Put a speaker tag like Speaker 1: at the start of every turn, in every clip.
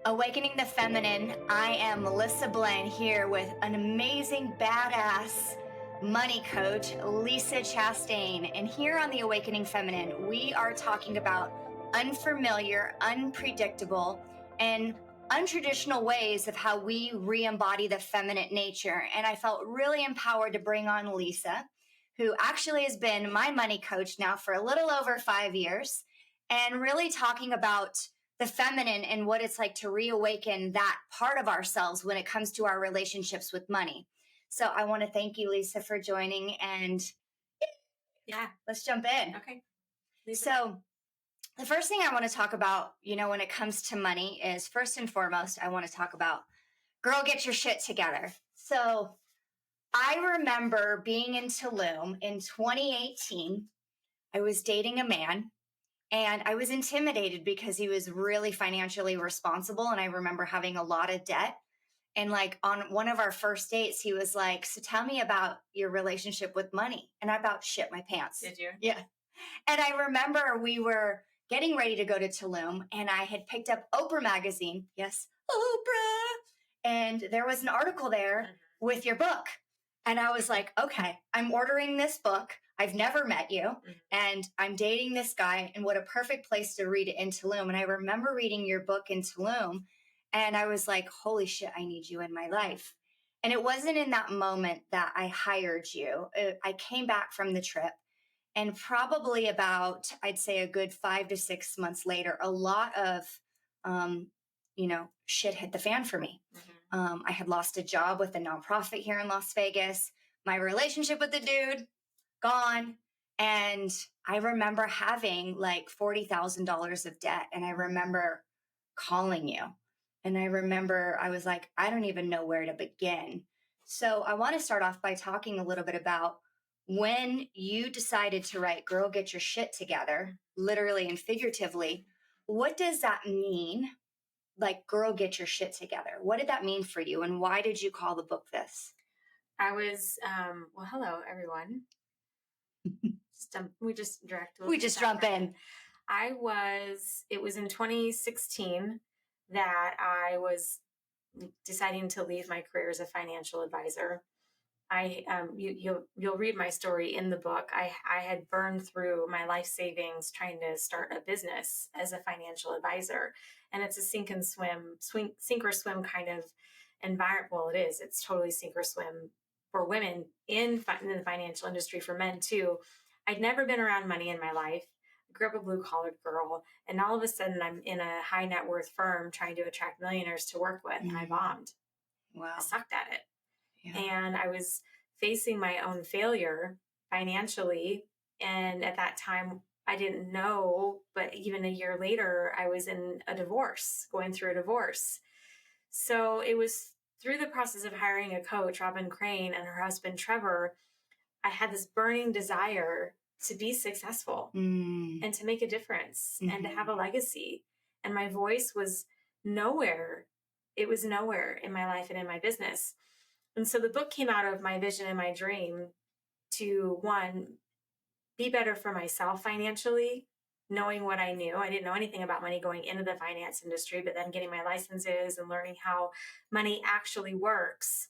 Speaker 1: Awakening the Feminine. I am Melissa Blynn here with an amazing, badass money coach, Lisa Chastain. And here on the Awakening Feminine, we are talking about unfamiliar, unpredictable, and untraditional ways of how we re-embody the feminine nature. And I felt really empowered to bring on Lisa, who actually has been my money coach now for a little over 5 years, and really talking about the feminine and what it's like to reawaken that part of ourselves when it comes to our relationships with money. So I want to thank you, Lisa, for joining, and let's jump in.
Speaker 2: Okay.
Speaker 1: Lisa. So the first thing I want to talk about, when it comes to money is, first and foremost, I want to talk about, girl, get your shit together. So I remember being in Tulum in 2018. I was dating a man. And I was intimidated because he was really financially responsible. And I remember having a lot of debt. And like on one of our first dates, he was like, so tell me about your relationship with money. And I about shit my pants.
Speaker 2: Did you?
Speaker 1: Yeah. And I remember we were getting ready to go to Tulum and I had picked up Oprah magazine. Yes, Oprah. And there was an article there with your book. And I was like, okay, I'm ordering this book. I've never met you, and I'm dating this guy, and what a perfect place to read it in Tulum. And I remember reading your book in Tulum, and I was like, holy shit, I need you in my life. And it wasn't in that moment that I hired you. I came back from the trip, and probably about, I'd say a good 5 to 6 months later, a lot of, shit hit the fan for me. I had lost a job with a nonprofit here in Las Vegas. My relationship with the dude, gone. And I remember having like $40,000 of debt. And I remember calling you. And I remember I was like, I don't even know where to begin. So I want to start off by talking a little bit about when you decided to write Girl, Get Your Shit Together, literally and figuratively. What does that mean? Like, girl, get your shit together. What did that mean for you? And why did you call the book this?
Speaker 2: I was, hello, everyone. We just jump in. It was in 2016 that I was deciding to leave my career as a financial advisor. You'll read my story in the book. I had burned through my life savings trying to start a business as a financial advisor, and it's a sink or swim kind of environment. Well, it is. It's totally sink or swim for women in the financial industry, for men too. I'd never been around money in my life. I grew up a blue-collared girl, and all of a sudden I'm in a high net worth firm trying to attract millionaires to work with, and I bombed.
Speaker 1: Wow.
Speaker 2: I sucked at it.
Speaker 1: Yeah.
Speaker 2: And I was facing my own failure financially. And at that time, I didn't know, but even a year later, I was in going through a divorce. So it was through the process of hiring a coach, Robin Crane, and her husband, Trevor, I had this burning desire to be successful and to make a difference and to have a legacy. And my voice was nowhere. It was nowhere in my life and in my business. And so the book came out of my vision and my dream to, one, be better for myself financially, knowing what I knew. I didn't know anything about money going into the finance industry, but then getting my licenses and learning how money actually works,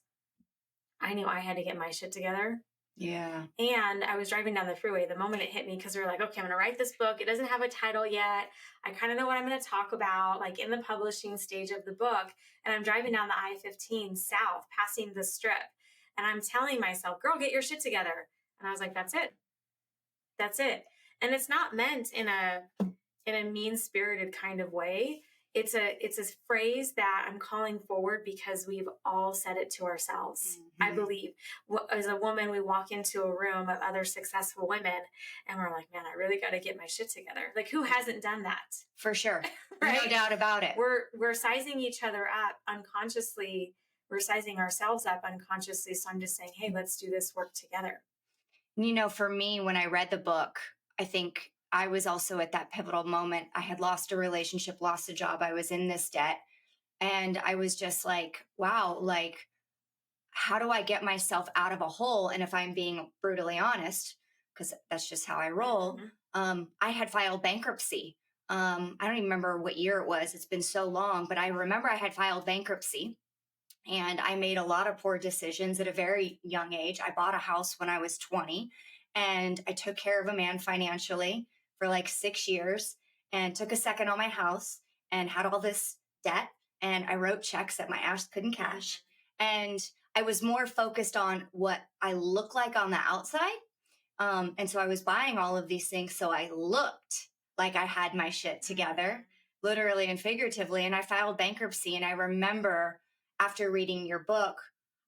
Speaker 2: I knew I had to get my shit together.
Speaker 1: Yeah.
Speaker 2: And I was driving down the freeway the moment it hit me, because we were like, okay, I'm going to write this book. It doesn't have a title yet. I kind of know what I'm going to talk about, like in the publishing stage of the book. And I'm driving down the I-15 south, passing the strip. And I'm telling myself, girl, get your shit together. And I was like, that's it. That's it. And it's not meant in a mean-spirited kind of way. It's a phrase that I'm calling forward because we've all said it to ourselves. I believe as a woman, we walk into a room of other successful women and we're like, man, I really got to get my shit together. Like, who hasn't done that?
Speaker 1: For sure.
Speaker 2: Right?
Speaker 1: No doubt about it.
Speaker 2: We're sizing each other up unconsciously. We're sizing ourselves up unconsciously. So I'm just saying, hey, let's do this work together.
Speaker 1: For me, when I read the book, I think I was also at that pivotal moment. I had lost a relationship, lost a job. I was in this debt. And I was just like, wow, like, how do I get myself out of a hole? And if I'm being brutally honest, because that's just how I roll, I had filed bankruptcy. I don't even remember what year it was. It's been so long, but I remember I had filed bankruptcy and I made a lot of poor decisions at a very young age. I bought a house when I was 20 and I took care of a man financially for like 6 years and took a second on my house and had all this debt. And I wrote checks that my ass couldn't cash. And I was more focused on what I look like on the outside. And so I was buying all of these things so I looked like I had my shit together, literally and figuratively. And I filed bankruptcy. And I remember after reading your book,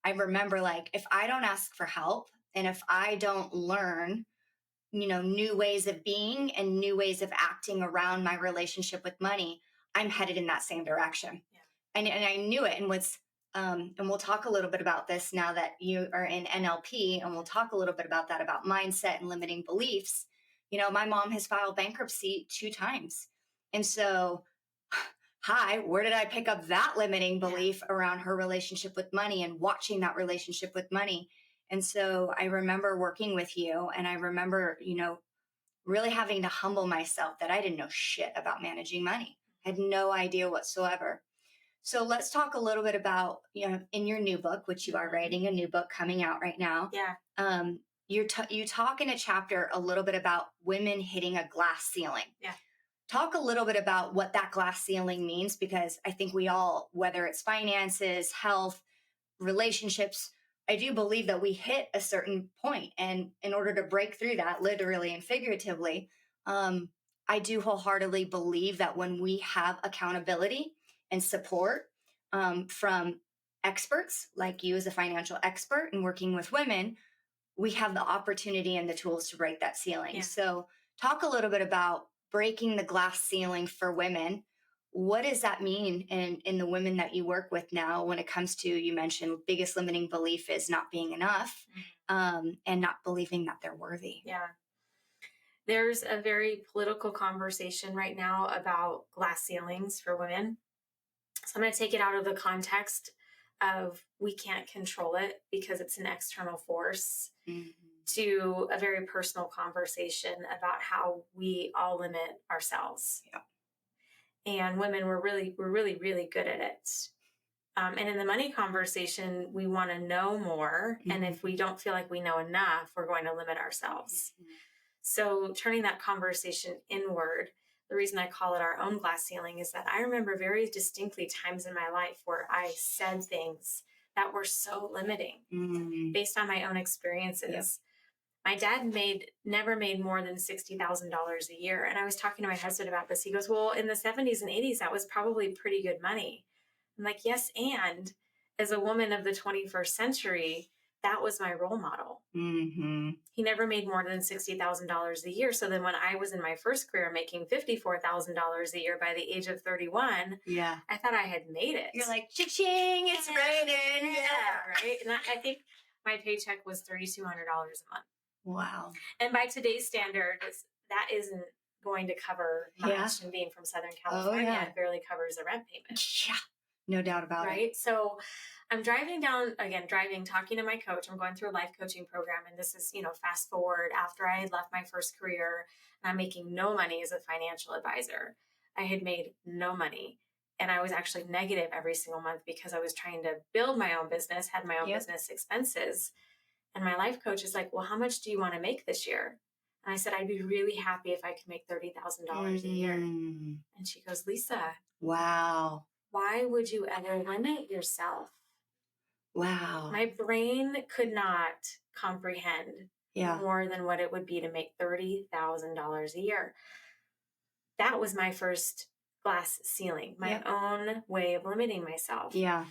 Speaker 1: I remember like, if I don't ask for help and if I don't learn, new ways of being and new ways of acting around my relationship with money, I'm headed in that same direction. Yeah. And I knew it. And we'll talk a little bit about this now that you are in NLP, and we'll talk a little bit about that, about mindset and limiting beliefs. My mom has filed bankruptcy 2 times. And so, hi, where did I pick up that limiting belief around her relationship with money and watching that relationship with money? And so I remember working with you, and I remember, really having to humble myself that I didn't know shit about managing money. I had no idea whatsoever. So let's talk a little bit about, in your new book, which you are writing a new book coming out right now.
Speaker 2: Yeah.
Speaker 1: You talk in a chapter a little bit about women hitting a glass ceiling.
Speaker 2: Yeah.
Speaker 1: Talk a little bit about what that glass ceiling means, because I think we all, whether it's finances, health, relationships, I do believe that we hit a certain point. And in order to break through that, literally and figuratively, I do wholeheartedly believe that when we have accountability and support from experts like you as a financial expert and working with women, we have the opportunity and the tools to break that ceiling. Yeah. So talk a little bit about breaking the glass ceiling for women. What does that mean in the women that you work with now when it comes to, you mentioned biggest limiting belief is not being enough, and not believing that they're worthy?
Speaker 2: Yeah. There's a very political conversation right now about glass ceilings for women. So I'm going to take it out of the context of we can't control it because it's an external force, to a very personal conversation about how we all limit ourselves.
Speaker 1: Yeah.
Speaker 2: And women, we're really, really good at it. And in the money conversation, we want to know more. And if we don't feel like we know enough, we're going to limit ourselves. So turning that conversation inward, the reason I call it our own glass ceiling is that I remember very distinctly times in my life where I said things that were so limiting based on my own experiences. Yep. My dad never made more than $60,000 a year. And I was talking to my husband about this. He goes, well, in the 70s and 80s, that was probably pretty good money. I'm like, yes. And as a woman of the 21st century, that was my role model. He never made more than $60,000 a year. So then when I was in my first career making $54,000 a year by the age of 31, I thought I had made it.
Speaker 1: You're like, cha-ching, it's raining.
Speaker 2: Yeah, right. And I think my paycheck was $3,200 a month.
Speaker 1: Wow.
Speaker 2: And by today's standards, that isn't going to cover much. And being from Southern California, it barely covers the rent payment.
Speaker 1: Yeah, no doubt about it.
Speaker 2: Right. So I'm driving, talking to my coach. I'm going through a life coaching program. And this is, fast forward after I had left my first career and I'm making no money as a financial advisor. I had made no money. And I was actually negative every single month because I was trying to build my own business, had my own business expenses. And my life coach is like, well, how much do you want to make this year? And I said, I'd be really happy if I could make $30,000 a year. And she goes, Lisa.
Speaker 1: Wow.
Speaker 2: Why would you ever limit yourself?
Speaker 1: Wow.
Speaker 2: My brain could not comprehend more than what it would be to make $30,000 a year. That was my first glass ceiling, my own way of limiting myself.
Speaker 1: Yeah.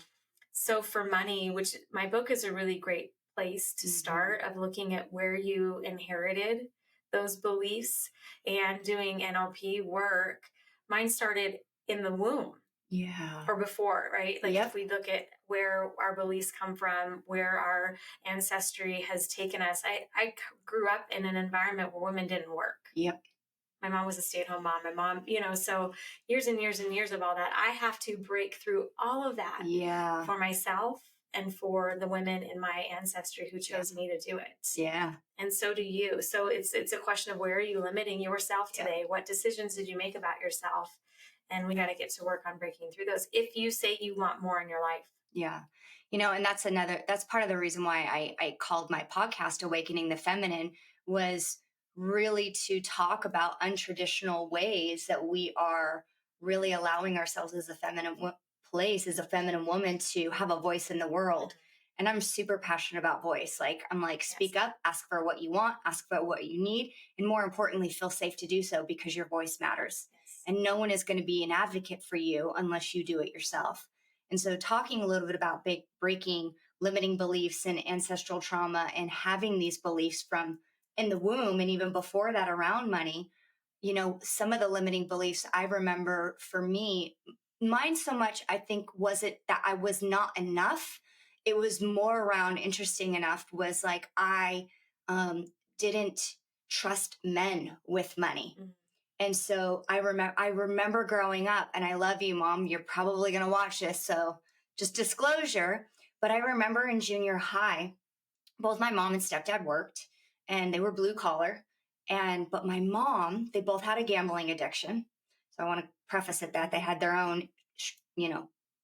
Speaker 2: So for money, which my book is a really great place to start, of looking at where you inherited those beliefs and doing NLP work. Mine started in the womb.
Speaker 1: Yeah.
Speaker 2: Or before, right? Like if we look at where our beliefs come from, where our ancestry has taken us. I grew up in an environment where women didn't work.
Speaker 1: Yep.
Speaker 2: My mom was a stay-at-home mom. My mom, so years and years and years of all that. I have to break through all of that for myself and for the women in my ancestry who chose me to do it.
Speaker 1: Yeah.
Speaker 2: And so do you. So it's a question of, where are you limiting yourself today? What decisions did you make about yourself? And we got to get to work on breaking through those if you say you want more in your life.
Speaker 1: Yeah. And that's part of the reason why I called my podcast Awakening the Feminine, was really to talk about untraditional ways that we are really allowing ourselves as a as a feminine woman, to have a voice in the world. And I'm super passionate about voice. Like, I'm like, speak up, ask for what you want, ask for what you need. And more importantly, feel safe to do so, because your voice matters. And no one is going to be an advocate for you unless you do it yourself. And so talking a little bit about breaking limiting beliefs and ancestral trauma, and having these beliefs from in the womb and even before that around money, some of the limiting beliefs I remember for me, mine so much, I think, was it that I was not enough. It was more around, interesting enough, was like I didn't trust men with money. Mm-hmm. And so I remember growing up, and I love you, Mom, you're probably going to watch this, so just disclosure. But I remember in junior high, both my mom and stepdad worked, and they were blue collar. But my mom, they both had a gambling addiction. So I want to preface it that they had their own,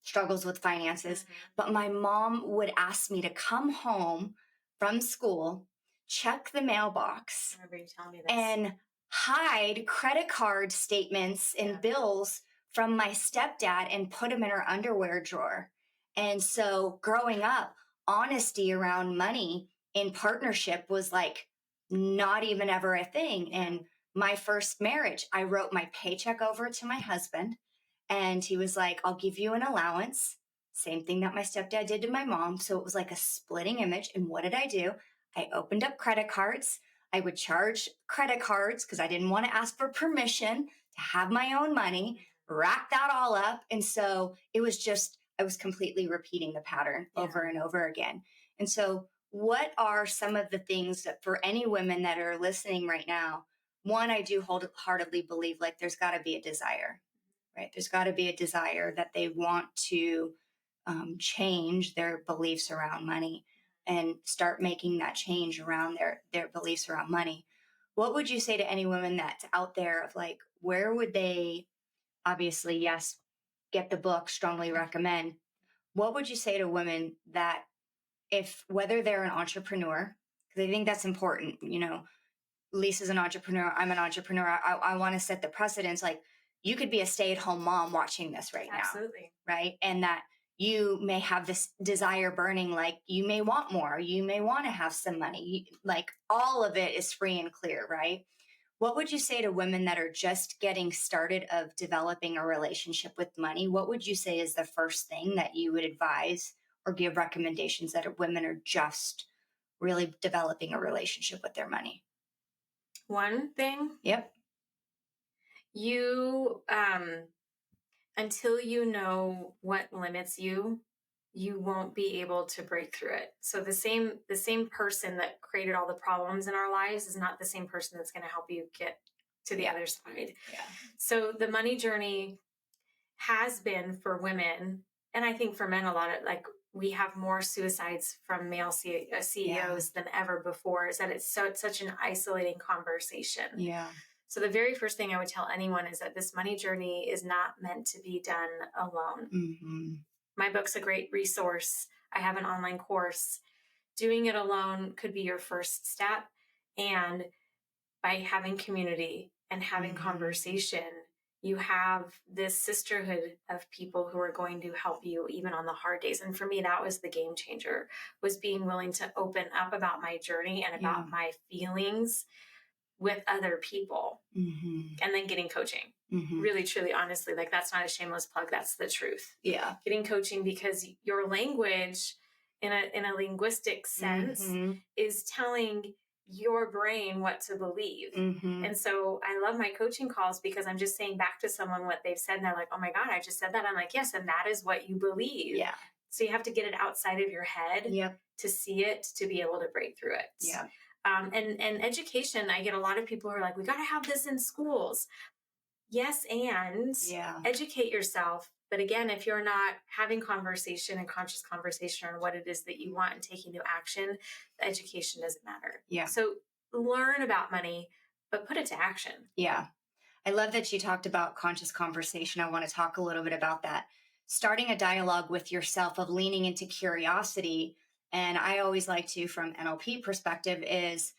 Speaker 1: struggles with finances. Mm-hmm. But my mom would ask me to come home from school, check the mailbox,
Speaker 2: I remember you telling me this,
Speaker 1: and hide credit card statements and bills from my stepdad and put them in her underwear drawer. And so growing up, honesty around money in partnership was like not even ever a thing. And my first marriage, I wrote my paycheck over to my husband, and he was like, I'll give you an allowance. Same thing that my stepdad did to my mom. So it was like a splitting image. And what did I do? I opened up credit cards. I would charge credit cards because I didn't want to ask for permission to have my own money, rack that all up. And so it was just, I was completely repeating the pattern over and over again. And so what are some of the things that, for any women that are listening right now, one, I do wholeheartedly believe, like, there's got to be a desire, right? There's got to be a desire that they want to change their beliefs around money and start making that change around their beliefs around money. What would you say to any women that's out there, of like, where would they, obviously, yes, get the book, strongly recommend. What would you say to women that, whether they're an entrepreneur, because I think that's important, Lisa's an entrepreneur, I'm an entrepreneur. I want to set the precedence. Like, you could be a stay-at-home mom watching this right now.
Speaker 2: Absolutely.
Speaker 1: Right. And that you may have this desire burning, like you may want more, you may want to have some money, like all of it is free and clear, right? What would you say to women that are just getting started of developing a relationship with money? What would you say is the first thing that you would advise or give recommendations that women are just really developing a relationship with their money?
Speaker 2: One thing.
Speaker 1: Yep.
Speaker 2: You, until you know what limits you, you won't be able to break through it. So the same person that created all the problems in our lives is not the same person that's going to help you get to the other side. Yeah. So the money journey has been, for women, and I think for men a lot, of like, we have more suicides from male CEOs than ever before, is that it's such an isolating conversation. Yeah. So the very first thing I would tell anyone is that this money journey is not meant to be done alone. Mm-hmm. My book's a great resource. I have an online course. Doing it alone could be your first step. And by having community and having conversation, you have this sisterhood of people who are going to help you even on the hard days. And for me, that was the game changer, was being willing to open up about my journey and about my feelings with other people, and then getting coaching. Really, truly, honestly, like, that's not a shameless plug. That's the truth. Yeah. Getting coaching, because your language in a linguistic sense is telling your brain what to believe. And so I love my coaching calls, because I'm just saying back to someone what they've said, and they're like, oh my God, I just said that. I'm like, yes. And that is what you believe. Yeah. So you have to get it outside of your head to see it, to be able to break through it. Yeah. And education, I get a lot of people who are like, we got to have this in schools. Yes. And educate yourself, But again, if you're not having conversation and conscious conversation on what it is that you want and taking new action, the education doesn't matter.
Speaker 1: Yeah.
Speaker 2: So learn about money, but put it to action.
Speaker 1: Yeah. I love that you talked about conscious conversation. I want to talk a little bit about that. Starting a dialogue with yourself of leaning into curiosity. And I always like to, from NLP perspective, is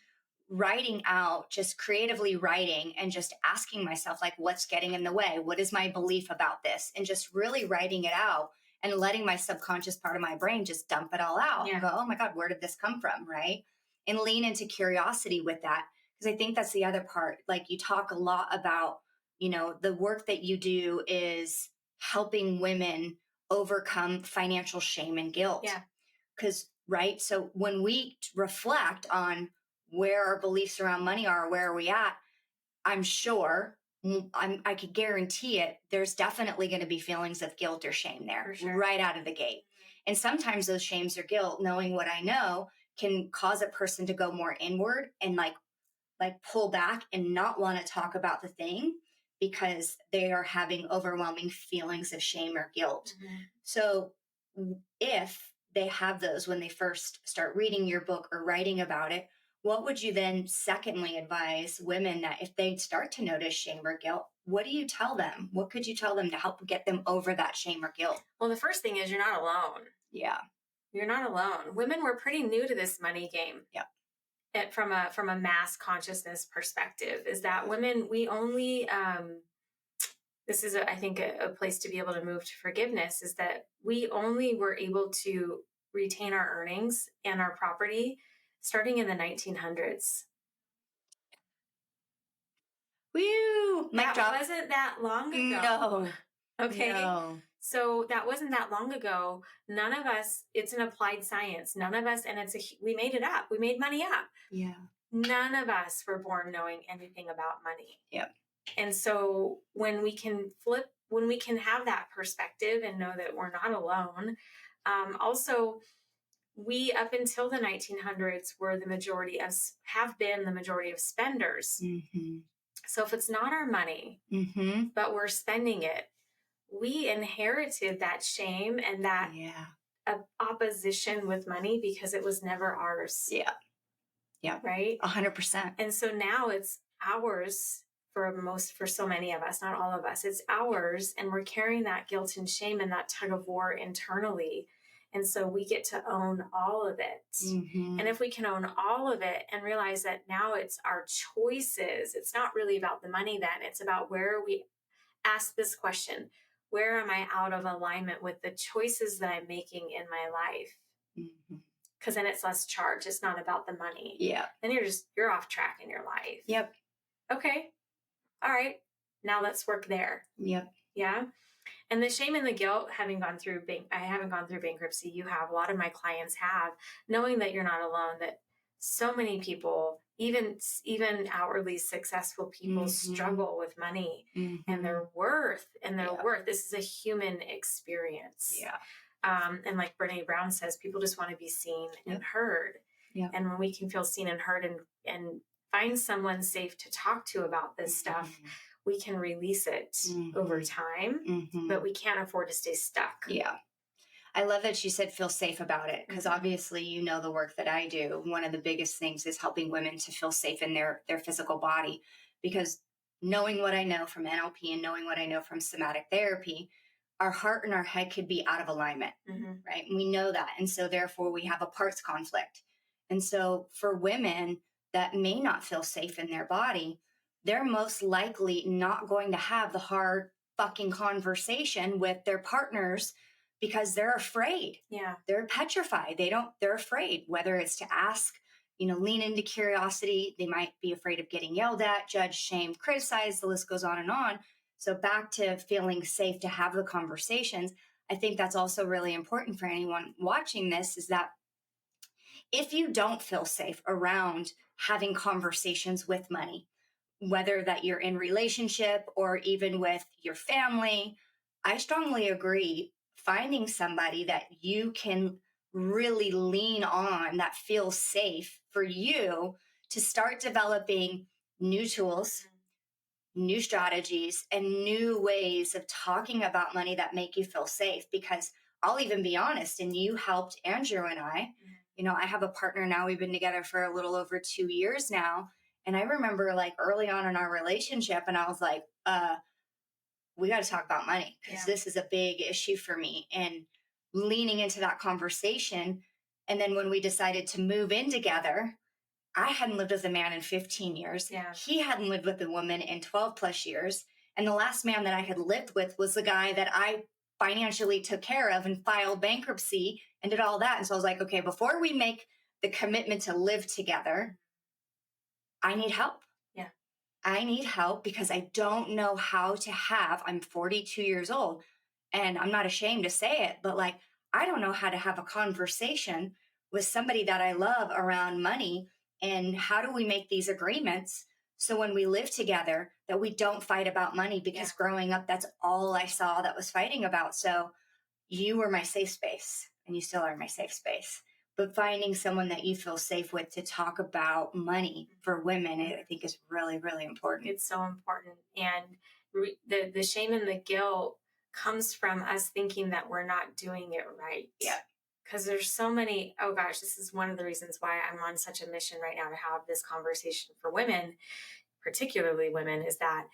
Speaker 1: writing out, just creatively writing and just asking myself, like, what's getting in the way? What is my belief about this? And just really writing it out and letting my subconscious part of my brain just dump it all out and go, oh my God, where did this come from? Right. And lean into curiosity with that. Because I think that's the other part. Like, you talk a lot about, the work that you do is helping women overcome financial shame and guilt.
Speaker 2: Yeah.
Speaker 1: Because, right. So when we reflect on where our beliefs around money are, where are we at, I'm sure, I could guarantee it, there's definitely going to be feelings of guilt or shame there right out of the gate. And sometimes those shames or guilt, knowing what I know, can cause a person to go more inward and like pull back and not want to talk about the thing because they are having overwhelming feelings of shame or guilt. Mm-hmm. So if they have those when they first start reading your book or writing about it, what would you then secondly advise women that if they start to notice shame or guilt, what do you tell them? What could you tell them to help get them over that shame or guilt?
Speaker 2: Well, the first thing is you're not alone.
Speaker 1: Yeah.
Speaker 2: You're not alone. Women were pretty new to this money game.
Speaker 1: Yeah.
Speaker 2: From a mass consciousness perspective, is that women, we only, this is, I think, a place to be able to move to forgiveness, is that we only were able to retain our earnings and our property starting in the 1900s.
Speaker 1: Woo!
Speaker 2: That wasn't that long ago.
Speaker 1: No.
Speaker 2: Okay.
Speaker 1: No.
Speaker 2: So that wasn't that long ago. None of us, it's an applied science. None of us, and we made it up. We made money up.
Speaker 1: Yeah.
Speaker 2: None of us were born knowing anything about money.
Speaker 1: Yep.
Speaker 2: And so when we can have that perspective and know that we're not alone, also we, up until the 1900s, have been the majority of spenders. Mm-hmm. So if it's not our money, mm-hmm. but we're spending it, we inherited that shame and that opposition with money because it was never ours.
Speaker 1: Yeah. Yeah.
Speaker 2: Right?
Speaker 1: 100%.
Speaker 2: And so now it's ours for so many of us, not all of us. It's ours, and we're carrying that guilt and shame and that tug of war internally. And so we get to own all of it. Mm-hmm. And if we can own all of it and realize that now it's our choices, it's not really about the money then. It's about where we ask this question: where am I out of alignment with the choices that I'm making in my life? Mm-hmm. Because then it's less charge. It's not about the money.
Speaker 1: Yeah.
Speaker 2: Then you're off track in your life.
Speaker 1: Yep.
Speaker 2: Okay. All right. Now let's work there.
Speaker 1: Yep.
Speaker 2: Yeah. And the shame and the guilt, I haven't gone through bankruptcy. You have, a lot of my clients have, knowing that you're not alone, that so many people, even outwardly successful people, mm-hmm. struggle with money mm-hmm. and their worth worth. This is a human experience.
Speaker 1: Yeah.
Speaker 2: And like Brene Brown says, people just want to be seen and heard. Yeah. And when we can feel seen and heard and find someone safe to talk to about this mm-hmm. stuff, we can release it mm-hmm. over time, mm-hmm. but we can't afford to stay stuck.
Speaker 1: Yeah. I love that you said feel safe about it, because mm-hmm. obviously, the work that I do, one of the biggest things is helping women to feel safe in their physical body, because knowing what I know from NLP and knowing what I know from somatic therapy, our heart and our head could be out of alignment, mm-hmm. right? And we know that. And so therefore we have a parts conflict. And so for women that may not feel safe in their body, they're most likely not going to have the hard fucking conversation with their partners because they're afraid.
Speaker 2: Yeah.
Speaker 1: They're petrified. They're afraid, whether it's to ask, lean into curiosity. They might be afraid of getting yelled at, judged, shamed, criticized. The list goes on and on. So back to feeling safe to have the conversations. I think that's also really important for anyone watching this, is that if you don't feel safe around having conversations with money, whether that you're in relationship or even with your family, I strongly agree finding somebody that you can really lean on, that feels safe for you, to start developing new tools, new strategies and new ways of talking about money that make you feel safe. Because I'll even be honest, and you helped Andrew and I, I have a partner now, we've been together for a little over 2 years now. And I remember like early on in our relationship, and I was like, we got to talk about money because this is a big issue for me. And leaning into that conversation. And then when we decided to move in together, I hadn't lived with a man in 15 years.
Speaker 2: Yeah.
Speaker 1: He hadn't lived with a woman in 12 plus years. And the last man that I had lived with was the guy that I financially took care of and filed bankruptcy and did all that. And so I was like, okay, before we make the commitment to live together, I need help.
Speaker 2: Yeah.
Speaker 1: I need help because I don't know how to I'm 42 years old and I'm not ashamed to say it, but like, I don't know how to have a conversation with somebody that I love around money. And how do we make these agreements so when we live together that we don't fight about money? Because growing up, that's all I saw that was fighting about. So you were my safe space and you still are my safe space. But finding someone that you feel safe with to talk about money for women, I think is really, really important.
Speaker 2: It's so important. And the shame and the guilt comes from us thinking that we're not doing it right.
Speaker 1: Yeah.
Speaker 2: Because there's so many, oh gosh, this is one of the reasons why I'm on such a mission right now to have this conversation for women, particularly women, is that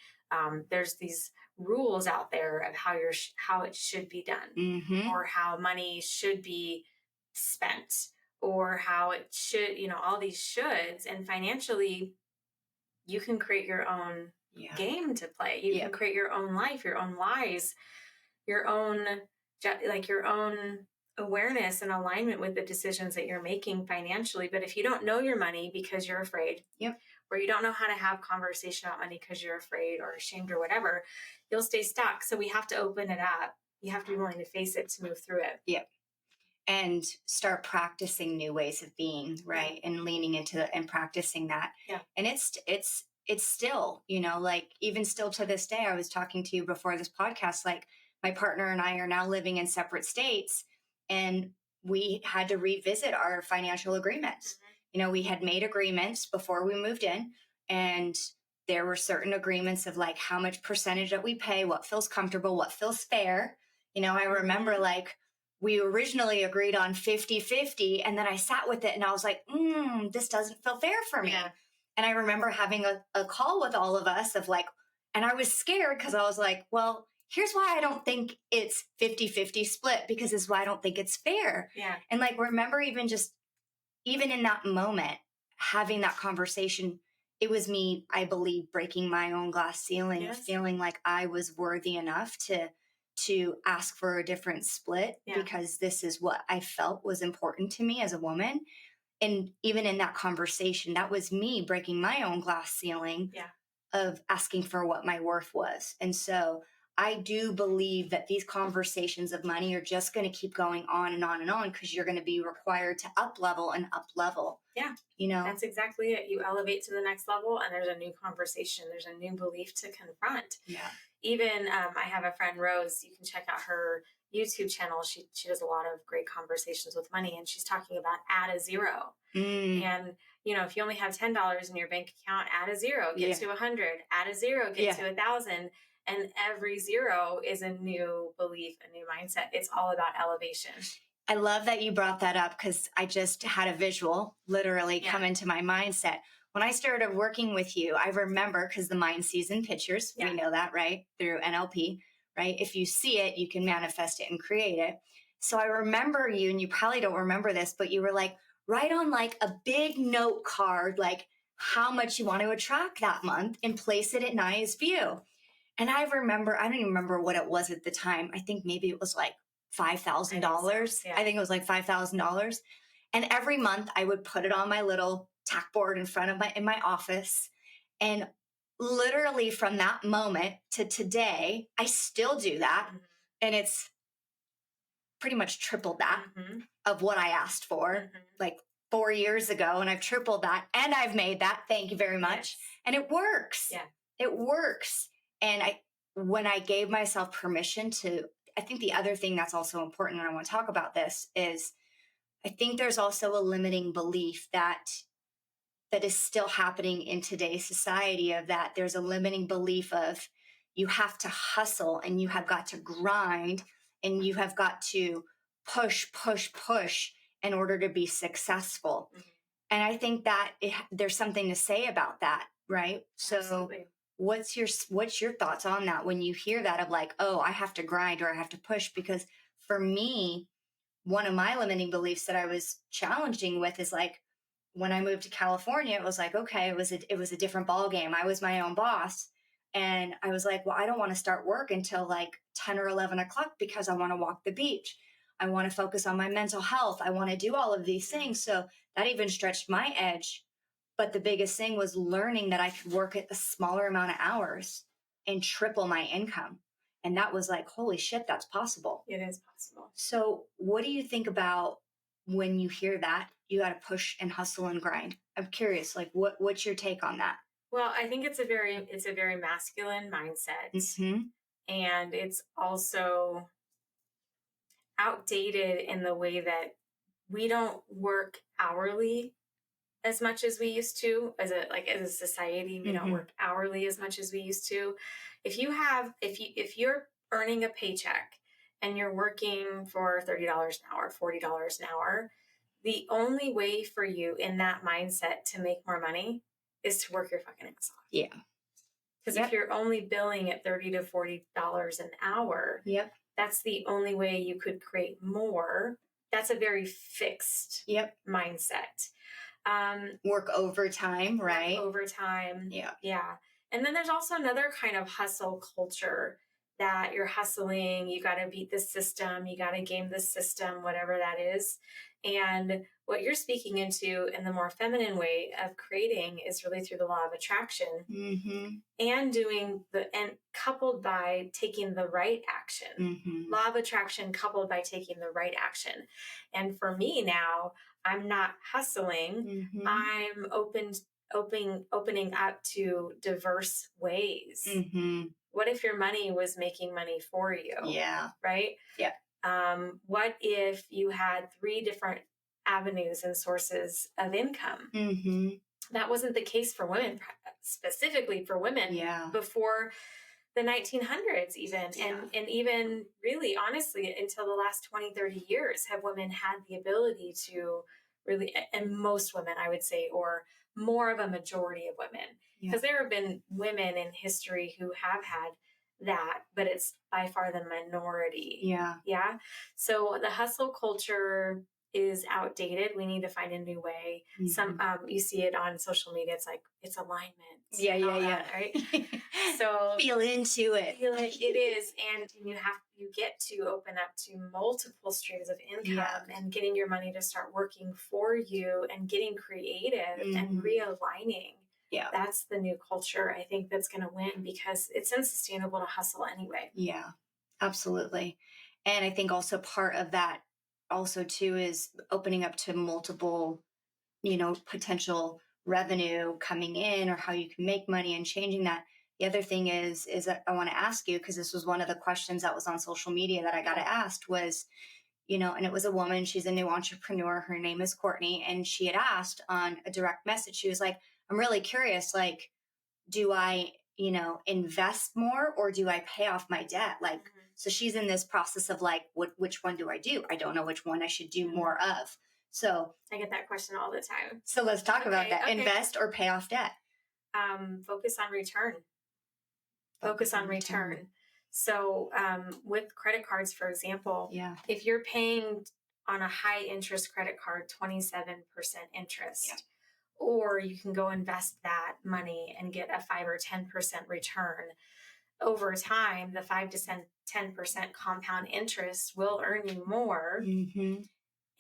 Speaker 2: there's these rules out there of how it should be done, or how money should be spent, or how it should, all these shoulds. And financially, you can create your own game to play. You can create your own life, your own lies, your own awareness and alignment with the decisions that you're making financially. But if you don't know your money because you're afraid, or you don't know how to have conversation about money because you're afraid or ashamed or whatever, you'll stay stuck. So we have to open it up. You have to be willing to face it to move through it.
Speaker 1: Yep. And start practicing new ways of being, right? And leaning into it and practicing that.
Speaker 2: Yeah.
Speaker 1: And it's still, like even still to this day, I was talking to you before this podcast, like my partner and I are now living in separate states, and we had to revisit our financial agreements. We had made agreements before we moved in, and there were certain agreements of like how much percentage that we pay, what feels comfortable, what feels fair. I remember like we originally agreed on 50-50, and then I sat with it and I was like, this doesn't feel fair for me.
Speaker 2: Yeah.
Speaker 1: And I remember having a call with all of us of like, and I was scared because I was like, well, here's why I don't think it's 50-50 split, because this is why I don't think it's fair.
Speaker 2: Yeah.
Speaker 1: And like, remember even in that moment, having that conversation, it was me, I believe, breaking my own glass ceiling, feeling like I was worthy enough to ask for a different split, because this is what I felt was important to me as a woman. And even in that conversation, that was me breaking my own glass ceiling of asking for what my worth was. And so I do believe that these conversations of money are just going to keep going on and on and on, because you're going to be required to up level.
Speaker 2: Yeah. That's exactly it. You elevate to the next level and there's a new conversation. There's a new belief to confront.
Speaker 1: Yeah.
Speaker 2: Even I have a friend, Rose, you can check out her YouTube channel. She does a lot of great conversations with money, and she's talking about add a zero. And, if you only have $10 in your bank account, add a zero, get to 100, add a zero, get to 1,000. And every zero is a new belief, a new mindset. It's all about elevation.
Speaker 1: I love that you brought that up, because I just had a visual literally come into my mindset. When I started working with you, I remember, because the mind sees in pictures, we know that, right? Through NLP, right? If you see it, you can manifest it and create it. So I remember you, and you probably don't remember this, but you were like, write on like a big note card, like how much you want to attract that month, and place it at Naya's view. And I remember, I don't even remember what it was at the time. I think maybe it was like $5,000. I think it was like $5,000. And every month I would put it on my little tack board in my office. And literally from that moment to today, I still do that. And it's pretty much tripled that of what I asked for like 4 years ago. And I've tripled that, and I've made that. Thank you very much. And it works.
Speaker 2: Yeah.
Speaker 1: It works. And when I gave myself permission to, I think the other thing that's also important, and I want to talk about this, is I think there's also a limiting belief that that is still happening in today's society, of that there's a limiting belief of you have to hustle and you have got to grind and you have got to push in order to be successful.
Speaker 2: Mhm.
Speaker 1: And I think that there's something to say about that, right? So
Speaker 2: Absolutely.
Speaker 1: what's your thoughts on that when you hear that, of like, oh, I have to grind or I have to push? Because for me, one of my limiting beliefs that I was challenging with is like, when I moved to California, it was like, okay, it was a different ball game. I was my own boss. And I was like, well, I don't want to start work until like 10 or 11 o'clock because I want to walk the beach. I want to focus on my mental health. I want to do all of these things. So that even stretched my edge. But the biggest thing was learning that I could work at a smaller amount of hours and triple my income. And that was like, holy shit, that's possible.
Speaker 2: It is possible.
Speaker 1: So what do you think about when you hear that you got to push and hustle and grind? I'm curious, like what's your take on that?
Speaker 2: Well, I think it's a very masculine mindset.
Speaker 1: Mm-hmm.
Speaker 2: And it's also outdated in the way that we don't work hourly as much as we used to. As a society, we don't
Speaker 1: Mhm.
Speaker 2: work hourly as much as we used to. If you're earning a paycheck and you're working for $30 an hour, $40 an hour, the only way for you in that mindset to make more money is to work your fucking ass off.
Speaker 1: Yeah.
Speaker 2: Because
Speaker 1: Yep.
Speaker 2: if you're only billing at $30 to $40 an hour,
Speaker 1: Yep.
Speaker 2: that's the only way you could create more. That's a very fixed
Speaker 1: Yep.
Speaker 2: mindset.
Speaker 1: Work overtime, right?
Speaker 2: Overtime.
Speaker 1: Yeah.
Speaker 2: Yeah. And then there's also another kind of hustle culture, that you're hustling, you got to beat the system, you got to game the system, whatever that is. And what you're speaking into in the more feminine way of creating is really through the law of attraction,
Speaker 1: Mm-hmm.
Speaker 2: and coupled by taking the right action.
Speaker 1: Mm-hmm.
Speaker 2: Law of attraction coupled by taking the right action. And for me now, I'm not hustling.
Speaker 1: Mm-hmm.
Speaker 2: I'm opening up to diverse ways.
Speaker 1: Mm-hmm.
Speaker 2: What if your money was making money for you?
Speaker 1: Yeah.
Speaker 2: Right?
Speaker 1: Yeah.
Speaker 2: What if you had 3 different avenues and sources of income?
Speaker 1: Mm-hmm.
Speaker 2: That wasn't the case for women, specifically for women,
Speaker 1: Yeah.
Speaker 2: before the 1900s even.
Speaker 1: Yeah.
Speaker 2: And even really honestly until the last 20, 30 years have women had the ability to really, and most women I would say, or more of a majority of women, because there have been women in history who have had that, but it's by far the minority.
Speaker 1: Yeah.
Speaker 2: Yeah. So the hustle culture is outdated. We need to find a new way.
Speaker 1: Mm-hmm.
Speaker 2: Some you see it on social media. It's like it's alignment.
Speaker 1: Yeah,
Speaker 2: and all
Speaker 1: yeah,
Speaker 2: that, right? So
Speaker 1: feel into it.
Speaker 2: It is, and you get to open up to multiple streams of income,
Speaker 1: Yeah.
Speaker 2: and getting your money to start working for you, and getting creative and realigning.
Speaker 1: Yeah.
Speaker 2: That's the new culture, I think, that's going to win, because it's unsustainable to hustle anyway.
Speaker 1: Yeah, absolutely. And I think also part of that also too is opening up to multiple, potential revenue coming in, or how you can make money and changing that. The other thing is that I want to ask you, because this was one of the questions that was on social media that I got asked was, and it was a woman, she's a new entrepreneur. Her name is Courtney. And she had asked on a direct message, she was like, I'm really curious, like, do I, invest more, or do I pay off my debt? Like, so she's in this process of like, which one do I do? I don't know which one I should do more of. So
Speaker 2: I get that question all the time.
Speaker 1: So let's talk about that. Okay. Invest or pay off debt?
Speaker 2: Focus on return. Focus on return. So with credit cards, for example, if you're paying on a high interest credit card, 27% interest, or you can go invest that money and get a 5 or 10% return. Over time, the 5 to 10% compound interest will earn you more. Mm-hmm.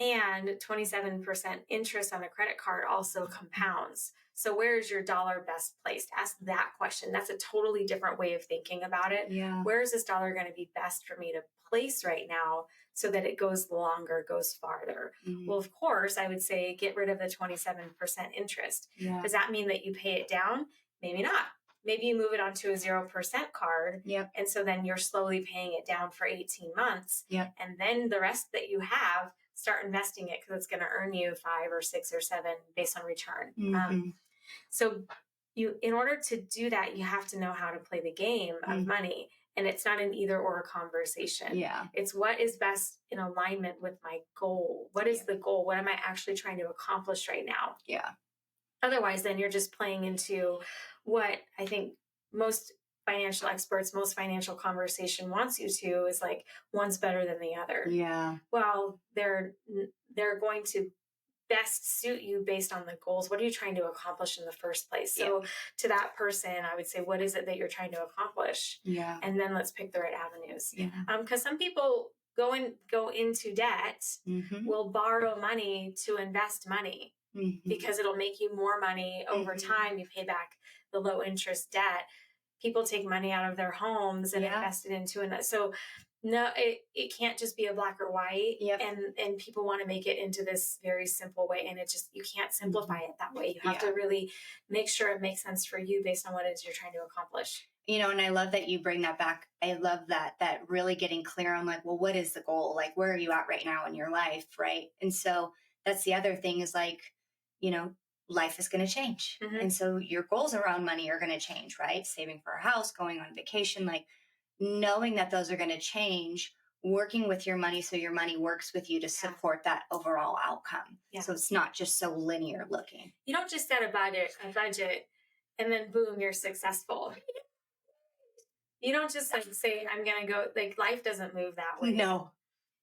Speaker 2: And 27% interest on a credit card also compounds. So where is your dollar best placed? Ask that question. That's a totally different way of thinking about it. Yeah. Where is this dollar going to be best for me to place right now so that it goes longer, goes farther? Mm-hmm. Well, of course, I would say get rid of the 27% interest. Yeah. Does that mean that you pay it down? Maybe not. Maybe you move it onto a 0% card. Yep. And so then you're slowly paying it down for 18 months. Yep. And then the rest that you have, start investing it because it's going to earn you 5 or 6 or 7 based on return.
Speaker 1: Mm-hmm.
Speaker 2: So in order to do that, you have to know how to play the game of money. And it's not an either or conversation.
Speaker 1: Yeah.
Speaker 2: It's what is best in alignment with my goal. What is the goal? What am I actually trying to accomplish right now?
Speaker 1: Yeah.
Speaker 2: Otherwise, then you're just playing into what I think most financial experts, most financial conversation wants you to is like one's better than the other.
Speaker 1: Yeah.
Speaker 2: Well, they're going to best suit you based on the goals. What are you trying to accomplish in the first place? So to that person, I would say, what is it that you're trying to accomplish?
Speaker 1: Yeah.
Speaker 2: And then let's pick the right avenues.
Speaker 1: Yeah.
Speaker 2: Because some people go into debt, will borrow money to invest money because it'll make you more money over time. You pay back the low interest debt. People take money out of their homes and invest it into it. So no, it can't just be a black or white. And people want to make it into this very simple way. And you can't simplify it that way. You have to really make sure it makes sense for you based on what it is you're trying to accomplish.
Speaker 1: And I love that you bring that back. I love that really getting clear on like, well, what is the goal? Like, where are you at right now in your life? Right. And so that's the other thing is like, life is going to change. And so your goals around money are going to change, right? Saving for a house, going on vacation, like knowing that those are going to change, working with your money so your money works with you to support that overall outcome. So it's not just so linear looking.
Speaker 2: You don't just set a budget, and then boom, you're successful. You don't just like say, I'm going to go, like life doesn't move that way.
Speaker 1: No.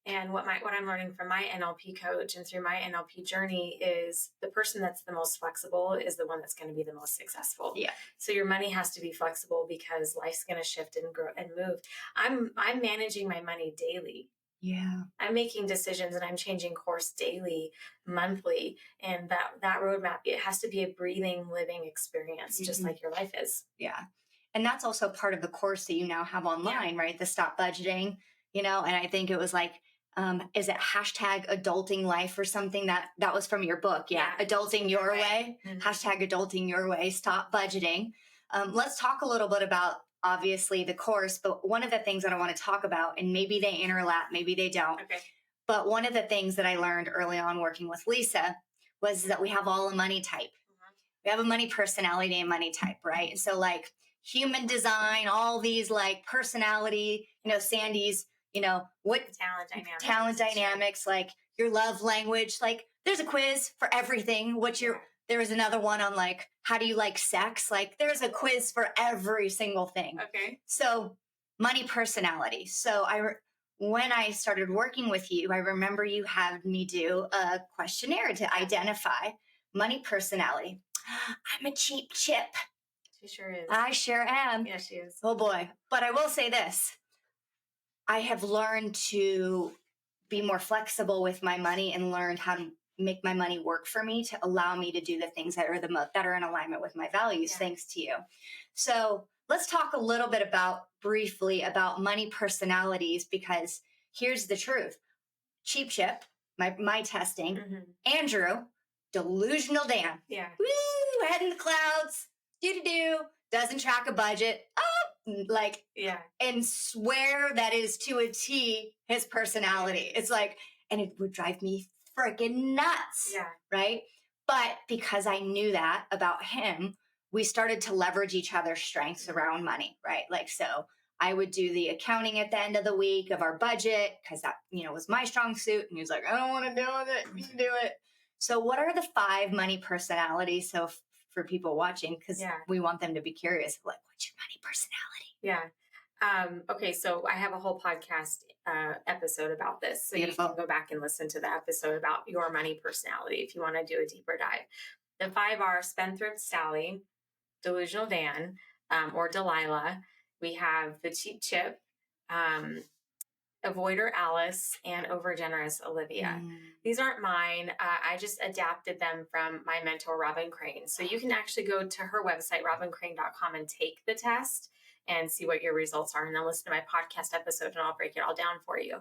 Speaker 2: And what I'm learning from my NLP coach and through my NLP journey is the person that's the most flexible is the one that's going to be the most successful.
Speaker 1: Yeah.
Speaker 2: So your money has to be flexible because life's going to shift and grow and move. I'm managing my money daily.
Speaker 1: Yeah.
Speaker 2: I'm making decisions and I'm changing course daily, monthly. And that roadmap, it has to be a breathing, living experience, just like your life is.
Speaker 1: Yeah. And that's also part of the course that you now have online, right? The Stop Budgeting, and I think it was like, is it #adulting life or something that was from your book? Yeah. Adulting your way, #adulting your way, stop budgeting. Let's talk a little bit about obviously the course, but one of the things that I want to talk about, and maybe they interlap, maybe they don't.
Speaker 2: Okay.
Speaker 1: But one of the things that I learned early on working with Lisa was that we have all a money type. We have a money personality and money type, right? And so like human design, all these like personality, Sandy's, what talent dynamics, like your love language, like there's a quiz for everything. There was another one on like, how do you like sex? Like there's a quiz for every single thing.
Speaker 2: Okay.
Speaker 1: So money personality. So when I started working with you, I remember you had me do a questionnaire to identify money personality. I'm a cheap chip.
Speaker 2: She sure is.
Speaker 1: I sure am.
Speaker 2: Yeah, she is.
Speaker 1: Oh boy. But I will say this. I have learned to be more flexible with my money and learned how to make my money work for me to allow me to do the things that are in alignment with my values, thanks to you. So let's talk a little bit briefly about money personalities, because here's the truth. Cheap chip, my testing, Andrew, delusional Dan.
Speaker 2: Yeah.
Speaker 1: Woo, head in the clouds, doesn't track a budget. And swear that is to a T his personality. It's like, and it would drive me freaking nuts.
Speaker 2: Yeah.
Speaker 1: Right. But because I knew that about him, we started to leverage each other's strengths around money. Right. Like, so I would do the accounting at the end of the week of our budget because that, was my strong suit. And he was like, I don't want to deal with it. You can do it. So what are the 5 money personalities? So for people watching, because we want them to be curious, like, what's your money personality?
Speaker 2: Yeah. Okay, so I have a whole podcast episode about this. So you can go back and listen to the episode about your money personality if you want to do a deeper dive. The 5 are Spendthrift Sally, Delusional Dan, or Delilah. We have the Cheap Chip, Avoider Alice, and Overgenerous Olivia. These aren't mine. I just adapted them from my mentor, Robin Crane. So you can actually go to her website, robincrane.com, and take the test and see what your results are. And then listen to my podcast episode and I'll break it all down for you.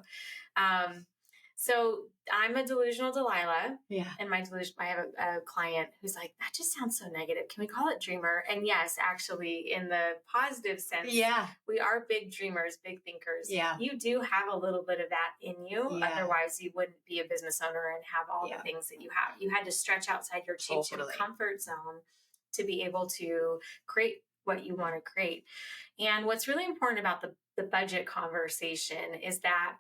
Speaker 2: So I'm a delusional Delilah.
Speaker 1: Yeah.
Speaker 2: And I have a client who's like, that just sounds so negative. Can we call it dreamer? And yes, actually, in the positive sense,
Speaker 1: Yeah.
Speaker 2: we are big dreamers, big thinkers.
Speaker 1: Yeah.
Speaker 2: You do have a little bit of that in you.
Speaker 1: Yeah.
Speaker 2: Otherwise, you wouldn't be a business owner and have all the things that you have. You had to stretch outside your cheap comfort zone to be able to create what you want to create. And what's really important about the budget conversation is that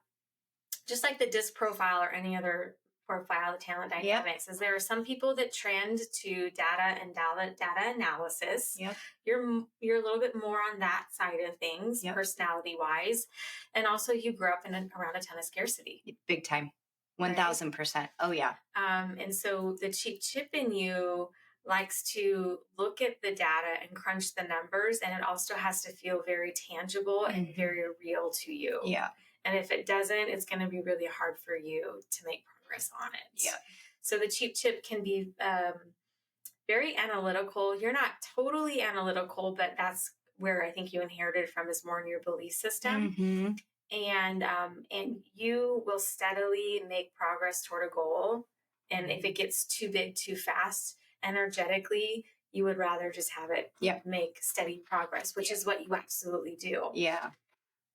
Speaker 2: just like the disc profile or any other profile, the talent dynamics, is there are some people that trend to data and data analysis.
Speaker 1: Yep.
Speaker 2: You're a little bit more on that side of things, personality wise, and also you grew up around a ton of scarcity,
Speaker 1: big time, 1,000%. Oh yeah.
Speaker 2: And so the cheap chip in you likes to look at the data and crunch the numbers, and it also has to feel very tangible and very real to you.
Speaker 1: Yeah.
Speaker 2: And if it doesn't, it's going to be really hard for you to make progress on it.
Speaker 1: Yeah.
Speaker 2: So the cheap chip can be very analytical. You're not totally analytical, but that's where I think you inherited from, is more in your belief system. And you will steadily make progress toward a goal. And if it gets too big too fast, energetically, you would rather just have it make steady progress, which is what you absolutely do.
Speaker 1: Yeah.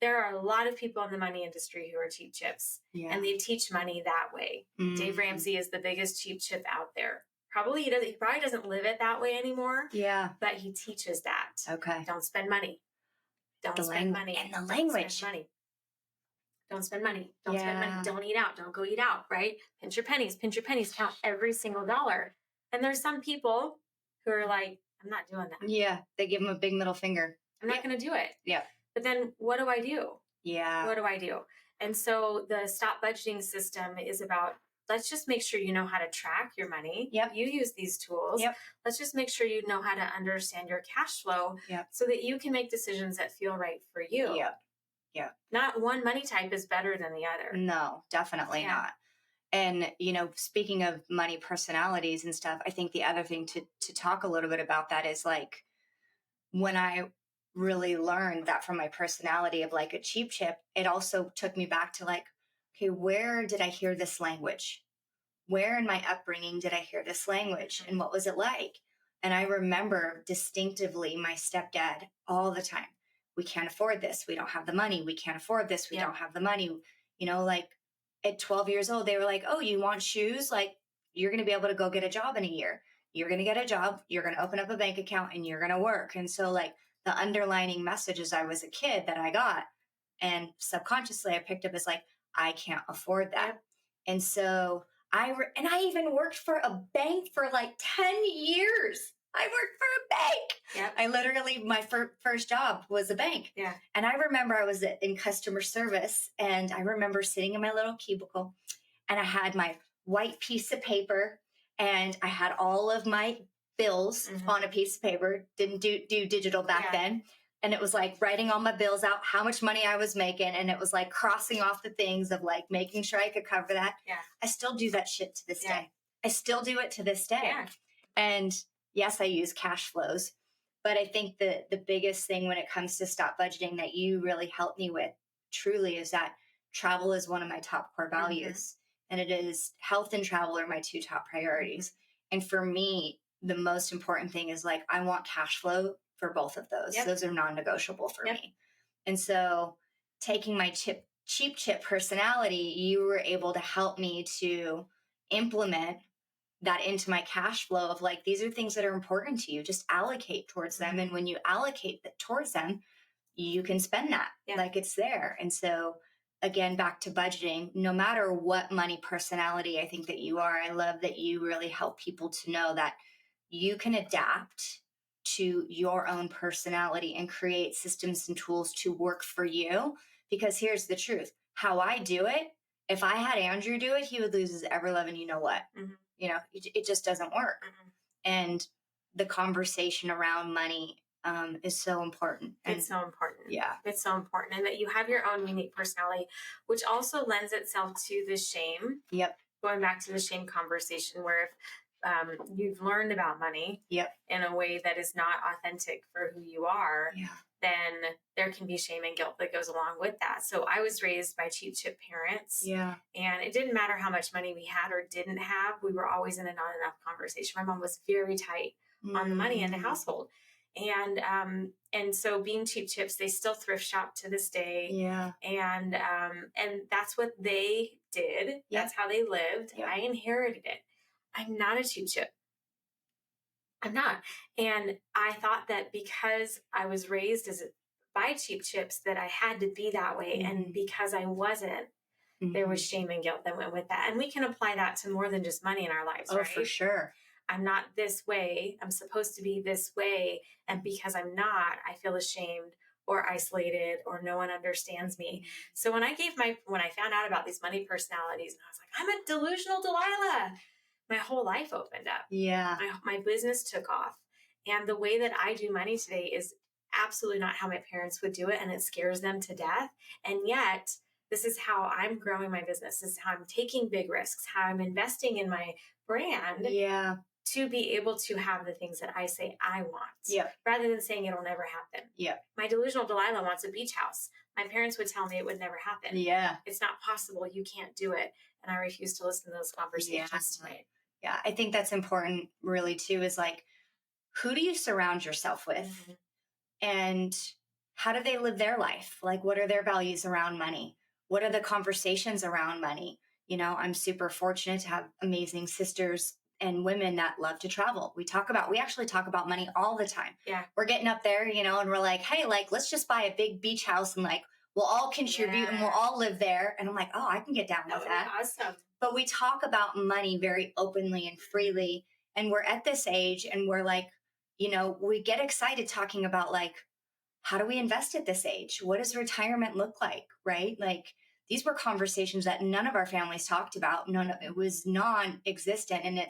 Speaker 2: There are a lot of people in the money industry who are cheap chips, and they teach money that way. Dave Ramsey is the biggest cheap chip out there. He probably doesn't live it that way anymore.
Speaker 1: Yeah.
Speaker 2: But he teaches that.
Speaker 1: Okay.
Speaker 2: Don't spend money. Don't spend money.
Speaker 1: And the language.
Speaker 2: Don't spend money. Don't spend money. Don't eat out. Don't go eat out, right? Pinch your pennies. Count every single dollar. And there's some people who are like, I'm not doing that.
Speaker 1: Yeah. They give them a big middle finger.
Speaker 2: I'm not going to do it.
Speaker 1: Yeah.
Speaker 2: But then what do I do?
Speaker 1: Yeah.
Speaker 2: What do I do? And so the stop budgeting system is about, let's just make sure you know how to track your money.
Speaker 1: Yep.
Speaker 2: You use these tools.
Speaker 1: Yep.
Speaker 2: Let's just make sure you know how to understand your cash flow so that you can make decisions that feel right for you.
Speaker 1: Yep. Yeah.
Speaker 2: Not one money type is better than the other.
Speaker 1: No, definitely not. And, speaking of money personalities and stuff, I think the other thing to talk a little bit about that is like, when I really learned that from my personality of like a cheap chip, it also took me back to like, okay, where did I hear this language? Where in my upbringing did I hear this language? And what was it like? And I remember distinctively my stepdad all the time. We can't afford this. We don't have the money. We can't afford this. We don't have the money. Like at 12 years old, they were like, oh, you want shoes? Like, you're going to be able to go get a job in a year. You're going to get a job. You're going to open up a bank account and you're going to work. And so like the underlining message as I was a kid that I got, and subconsciously I picked up as like, I can't afford that. And so I even worked for a bank for like 10 years. I worked for a bank. I literally, my first job was a bank. Yeah. And I remember I was in customer service, and I remember sitting in my little cubicle, and I had my white piece of paper, and I had all of my bills on a piece of paper. Didn't do digital back then. And it was like writing all my bills out, how much money I was making. And it was like crossing off the things of like making sure I could cover that. Yeah. I still do that shit to this day. I still do it to this day. Yeah. And yes, I use cash flows. But I think the biggest thing when it comes to stop budgeting that you really helped me with truly is that travel is one of my top core values. And it is health and travel are my two top priorities. And for me, the most important thing is like, I want cash flow for both of those. Those are non-negotiable for me. And so taking my cheap chip personality, you were able to help me to implement that into my cash flow of like, these are things that are important to you. Just allocate towards them. And when you allocate towards them, you can spend that like it's there. And so again, back to budgeting, no matter what money personality I think that you are, I love that you really help people to know that you can adapt to your own personality and create systems and tools to work for you. Because here's the truth. How I do it, if I had Andrew do it, he would lose his ever-loving you-know-what. It just doesn't work. And the conversation around money is so important.
Speaker 2: It's so important.
Speaker 1: Yeah.
Speaker 2: It's so important. And that you have your own unique personality, which also lends itself to the shame.
Speaker 1: Yep.
Speaker 2: Going back to the shame conversation, where you've learned about money
Speaker 1: Yep.
Speaker 2: in a way that is not authentic for who you are,
Speaker 1: Yeah.
Speaker 2: then there can be shame and guilt that goes along with that. So I was raised by cheap chip parents.
Speaker 1: Yeah.
Speaker 2: And it didn't matter how much money we had or didn't have. We were always in a not enough conversation. My mom was very tight on the money in the household. And so being cheap chips, they still thrift shop to this day.
Speaker 1: Yeah.
Speaker 2: And that's what they did.
Speaker 1: Yep.
Speaker 2: That's how they lived.
Speaker 1: Yep.
Speaker 2: I inherited it. I'm not a cheap chip. I'm not. And I thought that because I was raised by cheap chips that I had to be that way. And because I wasn't, there was shame and guilt that went with that. And we can apply that to more than just money in our lives, right?
Speaker 1: Oh, for sure.
Speaker 2: I'm not this way. I'm supposed to be this way. And because I'm not, I feel ashamed or isolated or no one understands me. So when I found out about these money personalities and I was like, I'm a delusional Delilah, my whole life opened up.
Speaker 1: Yeah.
Speaker 2: My business took off. And the way that I do money today is absolutely not how my parents would do it. And it scares them to death. And yet, this is how I'm growing my business. This is how I'm taking big risks, how I'm investing in my brand.
Speaker 1: Yeah.
Speaker 2: To be able to have the things that I say I want.
Speaker 1: Yeah.
Speaker 2: Rather than saying it'll never happen.
Speaker 1: Yeah.
Speaker 2: My delusional Delilah wants a beach house. My parents would tell me it would never happen.
Speaker 1: Yeah.
Speaker 2: It's not possible. You can't do it. And I refuse to listen to those conversations tonight.
Speaker 1: Yeah. I think that's important really too, is like, who do you surround yourself with? And how do they live their life? Like, what are their values around money? What are the conversations around money? You know, I'm super fortunate to have amazing sisters and women that love to travel. We actually talk about money all the time.
Speaker 2: Yeah.
Speaker 1: We're getting up there, you know, and we're like, hey, like, let's just buy a big beach house and like, we'll all contribute and we'll all live there. And I'm like, oh, I can get down with that.
Speaker 2: Awesome.
Speaker 1: But we talk about money very openly and freely. And we're at this age and we're like, you know, we get excited talking about like, how do we invest at this age? What does retirement look like? Right? Like, these were conversations that none of our families talked about. It was non-existent. And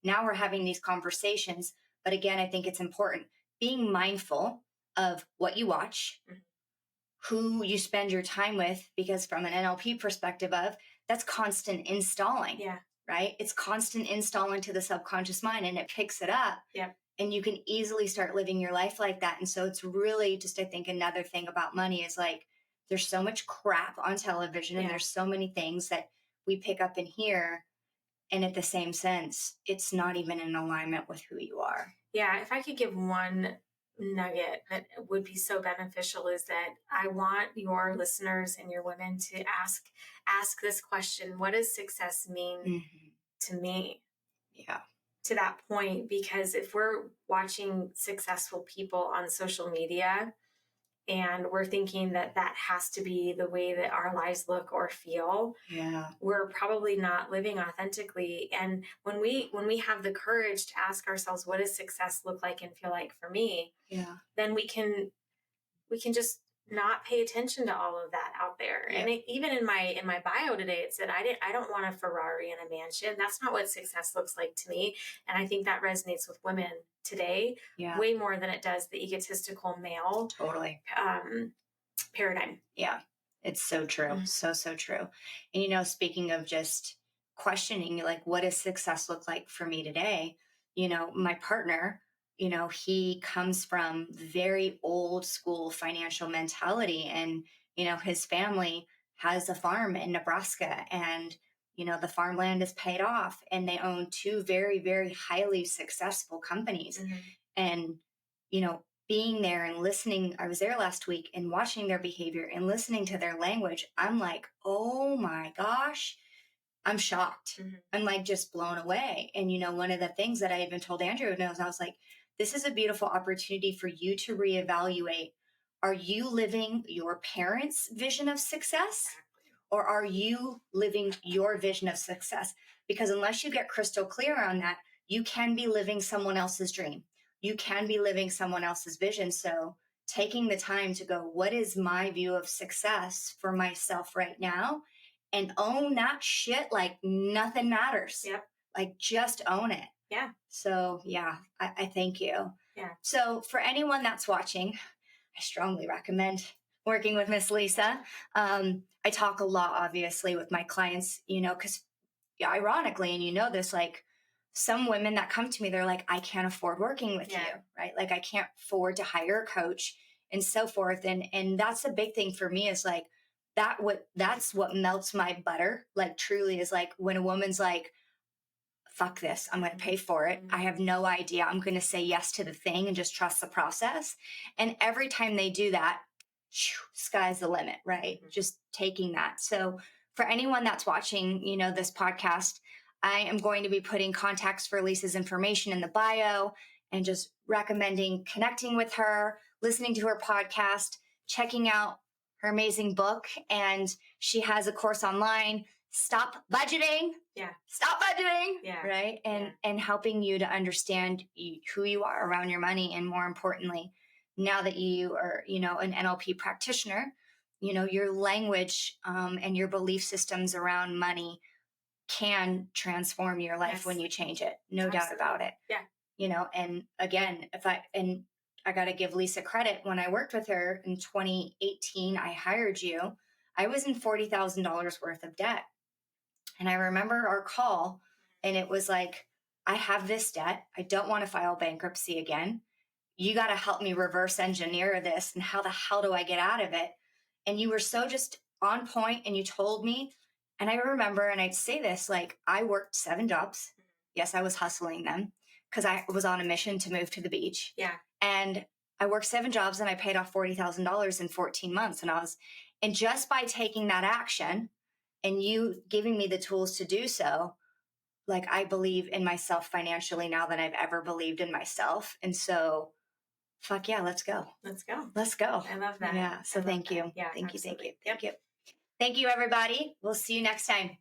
Speaker 1: now we're having these conversations. But again, I think it's important being mindful of what you watch, who you spend your time with, because from an NLP perspective that's constant installing.
Speaker 2: Yeah.
Speaker 1: Right? It's constant installing to the subconscious mind and it picks it up.
Speaker 2: Yeah.
Speaker 1: And you can easily start living your life like that. And so it's really just, I think another thing about money is like, there's so much crap on television and there's so many things that we pick up and hear. And at the same sense, it's not even in alignment with who you are.
Speaker 2: Yeah. If I could give one nugget that would be so beneficial is that I want your listeners and your women to ask this question: what does success mean to me?
Speaker 1: Yeah.
Speaker 2: To that point, because if we're watching successful people on social media and we're thinking that has to be the way that our lives look or feel, we're probably not living authentically. And when we have the courage to ask ourselves, what does success look like and feel like for me? Then we can just not pay attention to all of that out there. And even in my bio today, it said, I don't want a Ferrari and a mansion. That's not what success looks like to me. And I think that resonates with women today way more than it does the egotistical male paradigm.
Speaker 1: Yeah. It's so true. So true. And, you know, speaking of just questioning, like, what does success look like for me today? You know, my partner, you know, he comes from very old school financial mentality and, you know, his family has a farm in Nebraska and, you know, the farmland is paid off and they own two very, very highly successful companies. And, you know, being there and listening, I was there last week and watching their behavior and listening to their language. I'm like, oh my gosh, I'm shocked. I'm like just blown away. And, you know, one of the things that I even told Andrew knows, I was like, this is a beautiful opportunity for you to reevaluate. Are you living your parents' vision of success or are you living your vision of success? Because unless you get crystal clear on that, you can be living someone else's dream. You can be living someone else's vision. So taking the time to go, what is my view of success for myself right now? And own that shit like nothing matters. Like just own it.
Speaker 2: Yeah.
Speaker 1: So yeah, I thank you.
Speaker 2: Yeah.
Speaker 1: So for anyone that's watching, I strongly recommend working with Miss Lisa. I talk a lot, obviously, with my clients, you know, because ironically, and you know this, like some women that come to me, they're like, I can't afford working with you, right? Like I can't afford to hire a coach and so forth. And that's a big thing for me is like that's what melts my butter. Like truly is like when a woman's like, fuck this, I'm going to pay for it. I have no idea. I'm going to say yes to the thing and just trust the process. And every time they do that, sky's the limit, right? Just taking that. So for anyone that's watching, you know, this podcast, I am going to be putting contacts for Lisa's information in the bio and just recommending connecting with her, listening to her podcast, checking out her amazing book. And she has a course online, Stop Budgeting. Stop budgeting. Right. And helping you to understand who you are around your money. And more importantly, now that you are, you know, an NLP practitioner, you know, your language and your belief systems around money can transform your life when you change it. No doubt about it. You know, and again, I got to give Lisa credit. When I worked with her in 2018, I hired you. I was in $40,000 worth of debt. And I remember our call, and it was like, I have this debt. I don't want to file bankruptcy again. You got to help me reverse engineer this. And how the hell do I get out of it? And you were so just on point, and you told me. And I remember, and I'd say this, like, I worked 7 jobs. Yes, I was hustling them because I was on a mission to move to the beach. And I worked 7 jobs, and I paid off $40,000 in 14 months. And just by taking that action, and you giving me the tools to do so, like I believe in myself financially now than I've ever believed in myself. And so, fuck yeah, let's go.
Speaker 2: Let's go.
Speaker 1: Let's go.
Speaker 2: I love that.
Speaker 1: Yeah. So thank you.
Speaker 2: Yeah.
Speaker 1: Thank you.
Speaker 2: Absolutely.
Speaker 1: Thank you. Thank you, everybody. We'll see you next time.